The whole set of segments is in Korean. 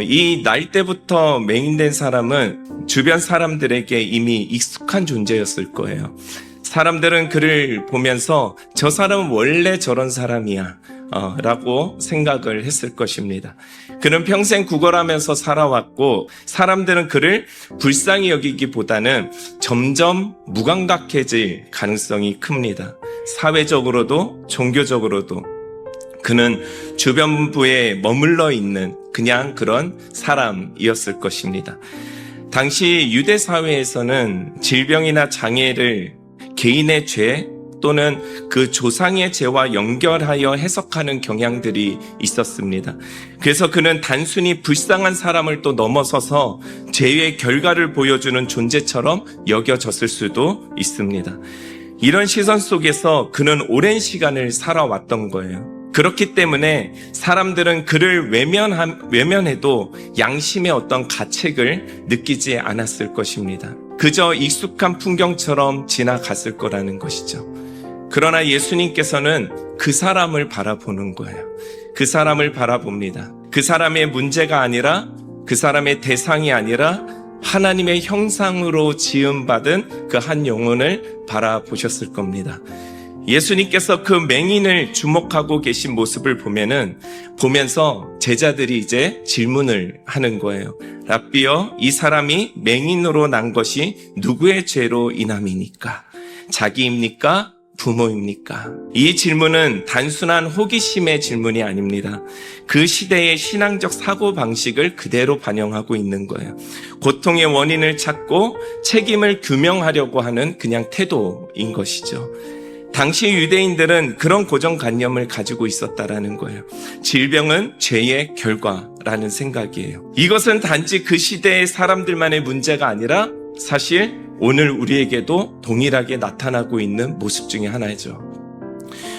이 날 때부터 맹인된 사람은 주변 사람들에게 이미 익숙한 존재였을 거예요. 사람들은 그를 보면서 저 사람은 원래 저런 사람이야 라고 생각을 했을 것입니다. 그는 평생 구걸하면서 살아왔고 사람들은 그를 불쌍히 여기기보다는 점점 무감각해질 가능성이 큽니다. 사회적으로도 종교적으로도 그는 주변부에 머물러 있는 그냥 그런 사람이었을 것입니다. 당시 유대 사회에서는 질병이나 장애를 개인의 죄 또는 그 조상의 죄와 연결하여 해석하는 경향들이 있었습니다. 그래서 그는 단순히 불쌍한 사람을 또 넘어서서 죄의 결과를 보여주는 존재처럼 여겨졌을 수도 있습니다. 이런 시선 속에서 그는 오랜 시간을 살아왔던 거예요. 그렇기 때문에 사람들은 그를 외면해도 양심의 어떤 가책을 느끼지 않았을 것입니다. 그저 익숙한 풍경처럼 지나갔을 거라는 것이죠. 그러나 예수님께서는 그 사람을 바라보는 거예요. 그 사람을 바라봅니다. 그 사람의 문제가 아니라 그 사람의 대상이 아니라 하나님의 형상으로 지음받은 그 한 영혼을 바라보셨을 겁니다. 예수님께서 그 맹인을 주목하고 계신 모습을 보면서 제자들이 이제 질문을 하는 거예요. 랍비여, 이 사람이 맹인으로 난 것이 누구의 죄로 인함이니까? 자기입니까? 부모입니까? 이 질문은 단순한 호기심의 질문이 아닙니다. 그 시대의 신앙적 사고방식을 그대로 반영하고 있는 거예요. 고통의 원인을 찾고 책임을 규명하려고 하는 그냥 태도인 것이죠. 당시 유대인들은 그런 고정관념을 가지고 있었다라는 거예요. 질병은 죄의 결과라는 생각이에요. 이것은 단지 그 시대의 사람들만의 문제가 아니라 사실 오늘 우리에게도 동일하게 나타나고 있는 모습 중에 하나죠.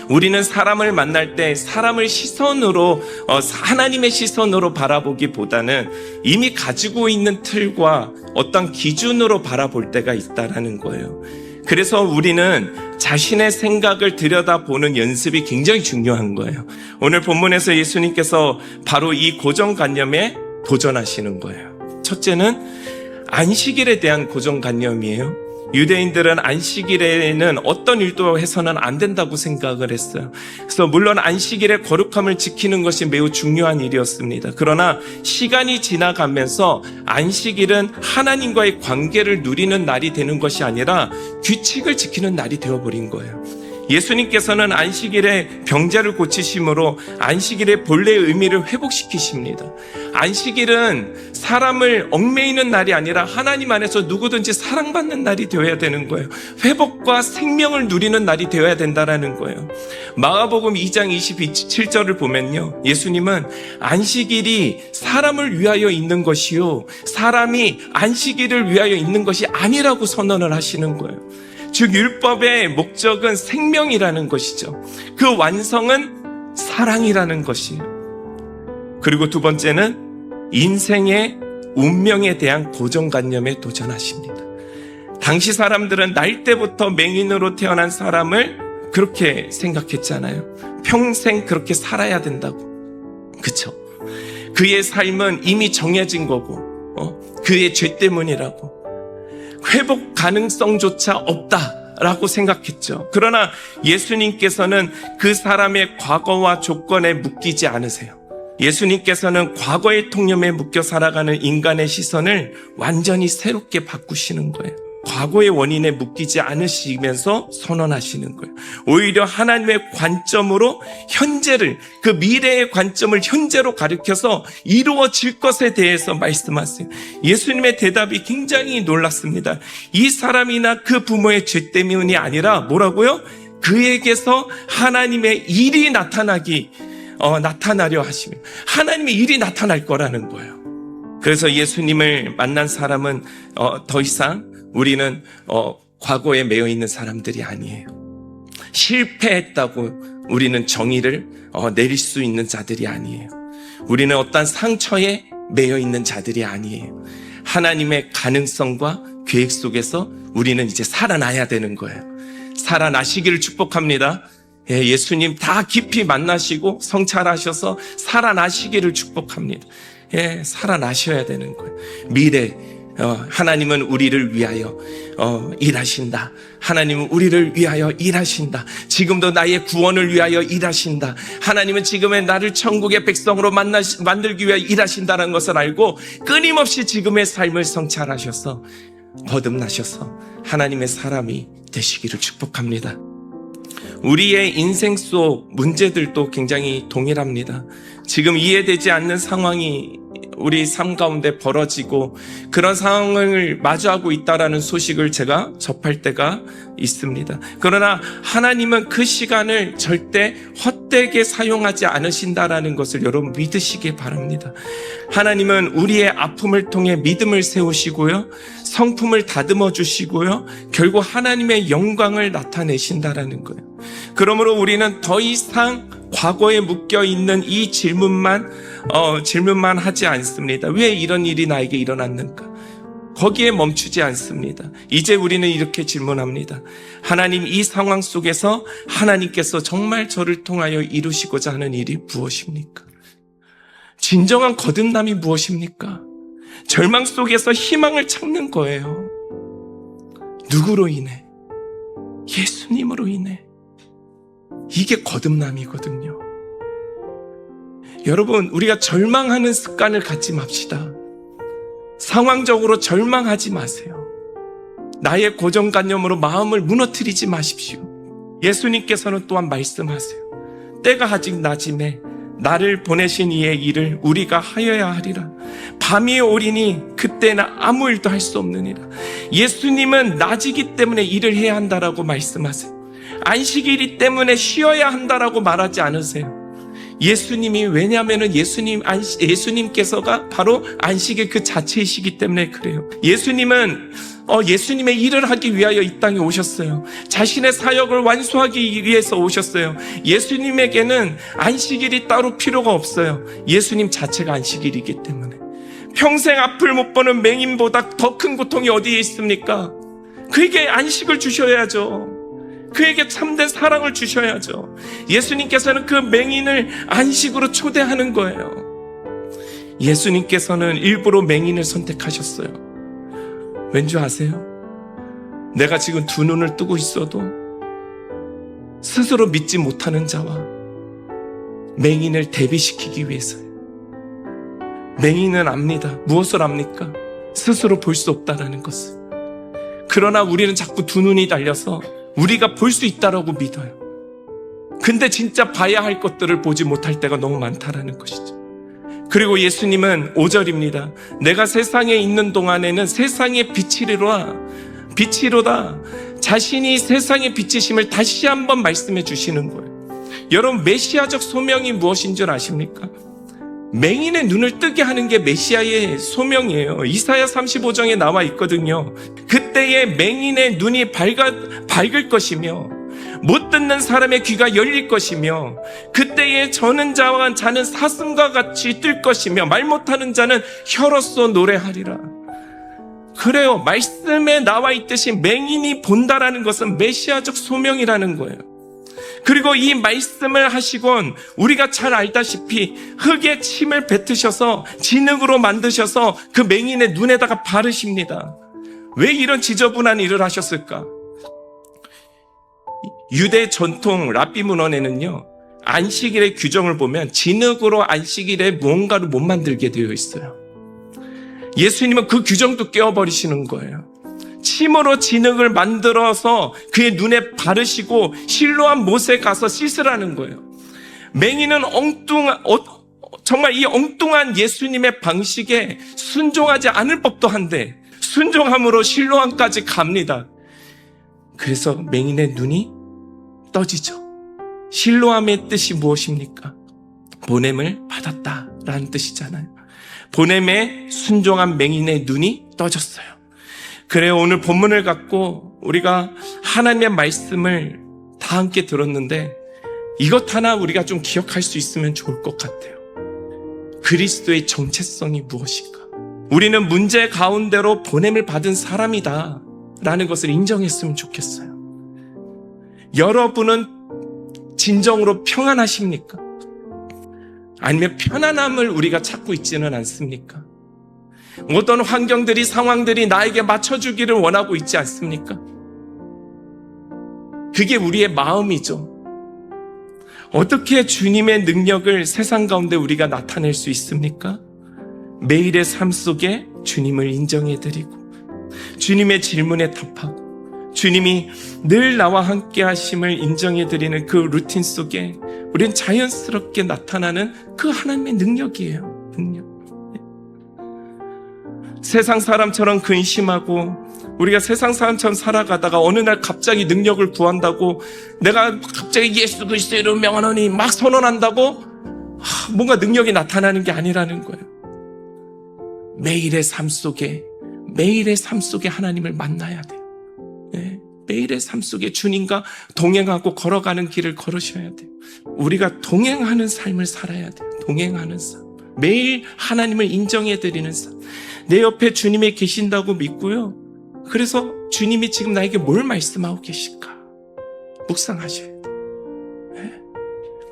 우리는 사람을 만날 때 사람을 시선으로 하나님의 시선으로 바라보기보다는 이미 가지고 있는 틀과 어떤 기준으로 바라볼 때가 있다라는 거예요. 그래서 우리는 자신의 생각을 들여다보는 연습이 굉장히 중요한 거예요. 오늘 본문에서 예수님께서 바로 이 고정관념에 도전하시는 거예요. 첫째는 안식일에 대한 고정관념이에요. 유대인들은 안식일에는 어떤 일도 해서는 안 된다고 생각을 했어요. 그래서 물론 안식일의 거룩함을 지키는 것이 매우 중요한 일이었습니다. 그러나 시간이 지나가면서 안식일은 하나님과의 관계를 누리는 날이 되는 것이 아니라 규칙을 지키는 날이 되어버린 거예요. 예수님께서는 안식일에 병자를 고치심으로 안식일의 본래의 의미를 회복시키십니다. 안식일은 사람을 얽매이는 날이 아니라 하나님 안에서 누구든지 사랑받는 날이 되어야 되는 거예요. 회복과 생명을 누리는 날이 되어야 된다는 거예요. 마가복음 2장 27절을 보면요, 예수님은 안식일이 사람을 위하여 있는 것이요 사람이 안식일을 위하여 있는 것이 아니라고 선언을 하시는 거예요. 즉 율법의 목적은 생명이라는 것이죠. 그 완성은 사랑이라는 것이에요. 그리고 두 번째는 인생의 운명에 대한 고정관념에 도전하십니다. 당시 사람들은 날 때부터 맹인으로 태어난 사람을 그렇게 생각했잖아요. 평생 그렇게 살아야 된다고. 그쵸? 그의 삶은 이미 정해진 거고 그의 죄 때문이라고. 회복 가능성조차 없다라고 생각했죠. 그러나 예수님께서는 그 사람의 과거와 조건에 묶이지 않으세요. 예수님께서는 과거의 통념에 묶여 살아가는 인간의 시선을 완전히 새롭게 바꾸시는 거예요. 과거의 원인에 묶이지 않으시면서 선언하시는 거예요. 오히려 하나님의 관점으로 현재를, 그 미래의 관점을 현재로 가리켜서 이루어질 것에 대해서 말씀하세요. 예수님의 대답이 굉장히 놀랐습니다. 이 사람이나 그 부모의 죄 때문이 아니라 뭐라고요? 그에게서 하나님의 일이 나타나려 하시며 하나님의 일이 나타날 거라는 거예요. 그래서 예수님을 만난 사람은 더 이상 우리는 과거에 매여 있는 사람들이 아니에요. 실패했다고 우리는 정의를 내릴 수 있는 자들이 아니에요. 우리는 어떤 상처에 매여 있는 자들이 아니에요. 하나님의 가능성과 계획 속에서 우리는 이제 살아나야 되는 거예요. 살아나시기를 축복합니다. 예수님 다 깊이 만나시고 성찰하셔서 살아나시기를 축복합니다. 살아나셔야 되는 거예요. 미래, 하나님은 우리를 위하여 일하신다. 하나님은 우리를 위하여 일하신다. 지금도 나의 구원을 위하여 일하신다. 하나님은 지금의 나를 천국의 백성으로 만들기 위하여 일하신다는 것을 알고 끊임없이 지금의 삶을 성찰하셔서 거듭나셔서 하나님의 사람이 되시기를 축복합니다. 우리의 인생 속 문제들도 굉장히 동일합니다. 지금 이해되지 않는 상황이 우리 삶 가운데 벌어지고 그런 상황을 마주하고 있다라는 소식을 제가 접할 때가 있습니다. 그러나 하나님은 그 시간을 절대 헛되게 사용하지 않으신다라는 것을 여러분 믿으시기 바랍니다. 하나님은 우리의 아픔을 통해 믿음을 세우시고요, 성품을 다듬어 주시고요, 결국 하나님의 영광을 나타내신다라는 거예요. 그러므로 우리는 더 이상 과거에 묶여 있는 이 질문만 하지 않습니다. 왜 이런 일이 나에게 일어났는가? 거기에 멈추지 않습니다. 이제 우리는 이렇게 질문합니다. 하나님, 이 상황 속에서 하나님께서 정말 저를 통하여 이루시고자 하는 일이 무엇입니까? 진정한 거듭남이 무엇입니까? 절망 속에서 희망을 찾는 거예요. 누구로 인해? 예수님으로 인해. 이게 거듭남이거든요. 여러분, 우리가 절망하는 습관을 갖지 맙시다. 상황적으로 절망하지 마세요. 나의 고정관념으로 마음을 무너뜨리지 마십시오. 예수님께서는 또한 말씀하세요. 때가 아직 낮음에 나를 보내신 이의 일을 우리가 하여야 하리라. 밤이 오리니 그때는 아무 일도 할 수 없느니라. 예수님은 낮이기 때문에 일을 해야 한다라고 말씀하세요. 안식일이 때문에 쉬어야 한다라고 말하지 않으세요. 예수님이, 왜냐하면 예수님께서가 바로 안식일 그 자체이시기 때문에 그래요. 예수님은 예수님의 일을 하기 위하여 이 땅에 오셨어요. 자신의 사역을 완수하기 위해서 오셨어요. 예수님에게는 안식일이 따로 필요가 없어요. 예수님 자체가 안식일이기 때문에. 평생 앞을 못 보는 맹인보다 더 큰 고통이 어디에 있습니까? 그에게 안식을 주셔야죠. 그에게 참된 사랑을 주셔야죠. 예수님께서는 그 맹인을 안식으로 초대하는 거예요. 예수님께서는 일부러 맹인을 선택하셨어요. 왠지 아세요? 내가 지금 두 눈을 뜨고 있어도 스스로 믿지 못하는 자와 맹인을 대비시키기 위해서요. 맹인은 압니다. 무엇을 압니까? 스스로 볼 수 없다는 것을. 그러나 우리는 자꾸 두 눈이 달려서 우리가 볼 수 있다라고 믿어요. 근데 진짜 봐야 할 것들을 보지 못할 때가 너무 많다라는 것이죠. 그리고 예수님은 5절입니다. 내가 세상에 있는 동안에는 세상의 빛이로다. 자신이 세상의 빛이심을 다시 한번 말씀해 주시는 거예요. 여러분, 메시아적 소명이 무엇인 줄 아십니까? 맹인의 눈을 뜨게 하는 게 메시아의 소명이에요. 이사야 35장에 나와 있거든요. 그때에 맹인의 눈이 밝을 것이며 못 듣는 사람의 귀가 열릴 것이며 그때에 저는 자와 자는 사슴과 같이 뜰 것이며 말 못하는 자는 혀로써 노래하리라. 그래요. 말씀에 나와 있듯이 맹인이 본다라는 것은 메시아적 소명이라는 거예요. 그리고 이 말씀을 하시곤 우리가 잘 알다시피 흙에 침을 뱉으셔서 진흙으로 만드셔서 그 맹인의 눈에다가 바르십니다. 왜 이런 지저분한 일을 하셨을까? 유대 전통 랍비 문헌에는요, 안식일의 규정을 보면 진흙으로 안식일에 무언가를 못 만들게 되어 있어요. 예수님은 그 규정도 깨워버리시는 거예요. 침으로 진흙을 만들어서 그의 눈에 바르시고 실로암 못에 가서 씻으라는 거예요. 맹인은 정말 이 엉뚱한 예수님의 방식에 순종하지 않을 법도 한데 순종함으로 실로암까지 갑니다. 그래서 맹인의 눈이 떠지죠. 실로암의 뜻이 무엇입니까? 보냄을 받았다라는 뜻이잖아요. 보냄에 순종한 맹인의 눈이 떠졌어요. 그래요. 오늘 본문을 갖고 우리가 하나님의 말씀을 다 함께 들었는데 이것 하나 우리가 좀 기억할 수 있으면 좋을 것 같아요. 그리스도의 정체성이 무엇인가? 우리는 문제 가운데로 보냄을 받은 사람이다 라는 것을 인정했으면 좋겠어요. 여러분은 진정으로 평안하십니까? 아니면 편안함을 우리가 찾고 있지는 않습니까? 어떤 환경들이, 상황들이 나에게 맞춰주기를 원하고 있지 않습니까? 그게 우리의 마음이죠. 어떻게 주님의 능력을 세상 가운데 우리가 나타낼 수 있습니까? 매일의 삶 속에 주님을 인정해드리고, 주님의 질문에 답하고, 주님이 늘 나와 함께 하심을 인정해드리는 그 루틴 속에 우리는 자연스럽게 나타나는 그 하나님의 능력이에요. 능력. 세상 사람처럼 근심하고 우리가 세상 사람처럼 살아가다가 어느 날 갑자기 능력을 구한다고, 내가 갑자기 예수 그리스도를 명하노니 막 선언한다고 뭔가 능력이 나타나는 게 아니라는 거예요. 매일의 삶 속에 하나님을 만나야 돼요. 네. 매일의 삶 속에 주님과 동행하고 걸어가는 길을 걸으셔야 돼요. 우리가 동행하는 삶을 살아야 돼요. 동행하는 삶. 매일 하나님을 인정해드리는 삶. 내 옆에 주님이 계신다고 믿고요. 그래서 주님이 지금 나에게 뭘 말씀하고 계실까? 묵상하셔야 돼요. 네.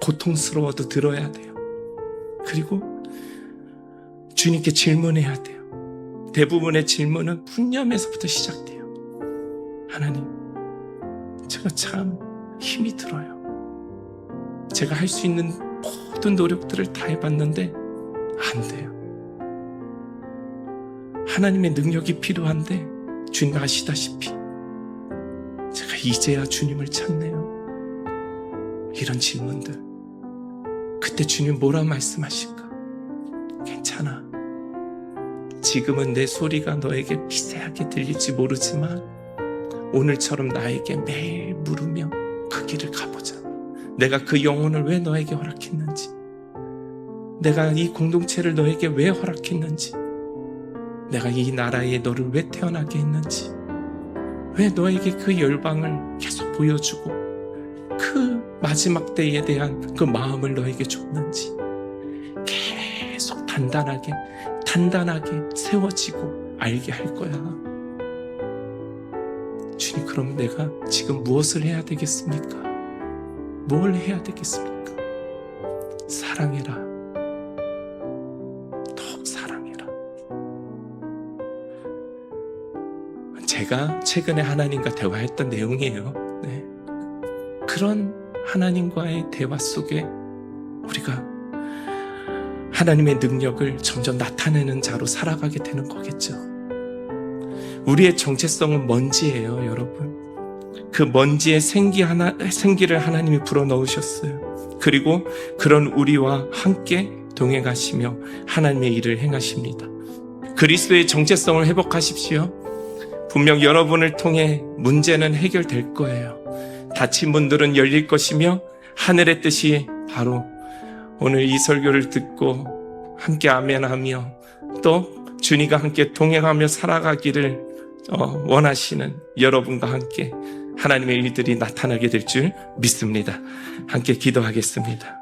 고통스러워도 들어야 돼요. 그리고 주님께 질문해야 돼요. 대부분의 질문은 푸념에서부터 시작돼요. 하나님, 제가 참 힘이 들어요. 제가 할 수 있는 모든 노력들을 다 해봤는데 안 돼요. 하나님의 능력이 필요한데 주님 아시다시피 제가 이제야 주님을 찾네요. 이런 질문들. 그때 주님 뭐라 말씀하실까? 괜찮아. 지금은 내 소리가 너에게 미세하게 들릴지 모르지만 오늘처럼 나에게 매일 물으며 그 길을 가보자. 내가 그 영혼을 왜 너에게 허락했는지, 내가 이 공동체를 너에게 왜 허락했는지, 내가 이 나라에 너를 왜 태어나게 했는지, 왜 너에게 그 열방을 계속 보여주고 그 마지막 때에 대한 그 마음을 너에게 줬는지 계속 단단하게 세워지고 알게 할 거야. 주님, 그럼 내가 지금 무엇을 해야 되겠습니까? 뭘 해야 되겠습니까? 사랑해라. 더욱 사랑해라. 제가 최근에 하나님과 대화했던 내용이에요. 네. 그런 하나님과의 대화 속에 우리가 하나님의 능력을 점점 나타내는 자로 살아가게 되는 거겠죠. 우리의 정체성은 먼지예요, 여러분. 그 먼지에 생기를 하나님이 불어넣으셨어요. 그리고 그런 우리와 함께 동행하시며 하나님의 일을 행하십니다. 그리스도의 정체성을 회복하십시오. 분명 여러분을 통해 문제는 해결될 거예요. 닫힌 문들은 열릴 것이며 하늘의 뜻이 바로 오늘 이 설교를 듣고 함께 아멘하며 또 주님과 함께 동행하며 살아가기를 원하시는 여러분과 함께 하나님의 일들이 나타나게 될 줄 믿습니다. 함께 기도하겠습니다.